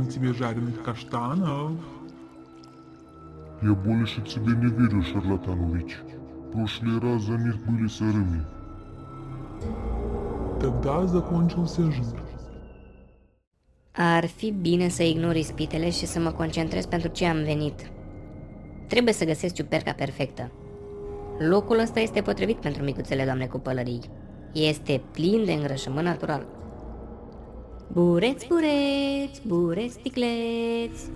сам тебе жареных каштанов. Я больше тебе не верю, Шарлатанович. Прошлый раз за них были сырыми. Тогда закончился жир. Ar fi bine să ignor ispitele și să mă concentrez pentru ce am venit. Trebuie să găsesc ciuperca perfectă. Locul ăsta este potrivit pentru micuțele doamne cu pălării. Este plin de îngrășământ natural. Bureți, bureți, bureți, sticleți,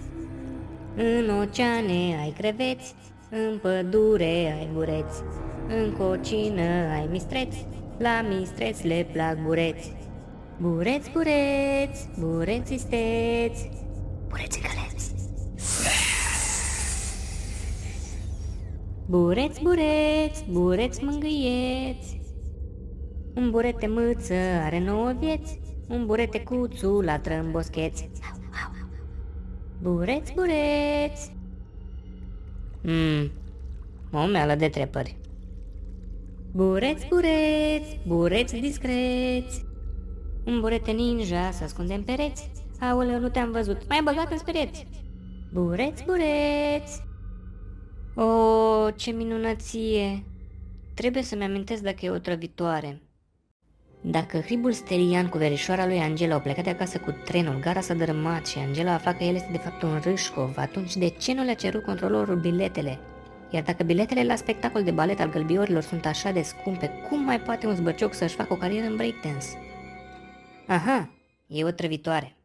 în oceane ai creveți, în pădure ai bureți, în cocină ai mistreți, la mistreți le plac bureți. Bureți, bureți, bureți isteți, bureți căleți. Bureți, bureți, bureți mângâieți, un burete mâță are 9 vieți, un burete cuțu latră în boscheți. Bureți, bureți. O meală de trepări. Bureți, bureți, bureți discreți, un burete ninja se ascunde în pereți. Aoleu, nu te-am văzut, m-ai băgat în spereți. Bureți, bureți. O, ce minunăție! Trebuie să-mi amintesc dacă e o trăvitoare. Dacă hribul sterian cu verișoara lui Angela au plecat de acasă cu trenul, gara s-a dărâmat și Angela afla că el este de fapt un râșcov, atunci de ce nu le-a cerut controlorul biletele? Iar dacă biletele la spectacol de balet al gălbiorilor sunt așa de scumpe, cum mai poate un zbărcioc să-și facă o carieră în breakdance? Aha, e o trăvitoare.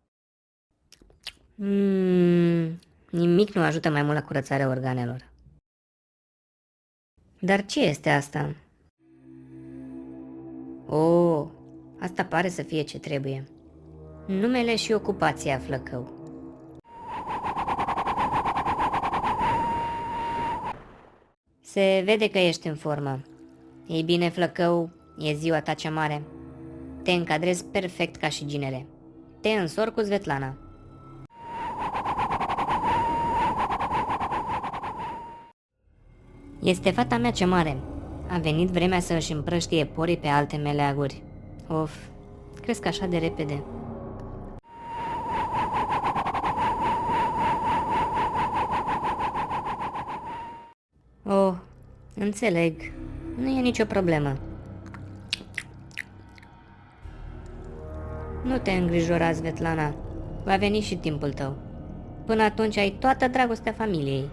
Nimic nu ajută mai mult la curățarea organelor. Dar ce este asta? Oh, asta pare să fie ce trebuie. Numele și ocupația Flăcău. Se vede că ești în formă. Ei bine, Flăcău, e ziua ta cea mare. Te încadrezi perfect ca și ginele. Te însor cu Svetlana. Este fata mea cea mare. A venit vremea să își împrăștie porii pe alte meleaguri. Of, cresc așa de repede. Oh, înțeleg. Nu e nicio problemă. Nu te îngrijora, Svetlana. Va veni și timpul tău. Până atunci ai toată dragostea familiei.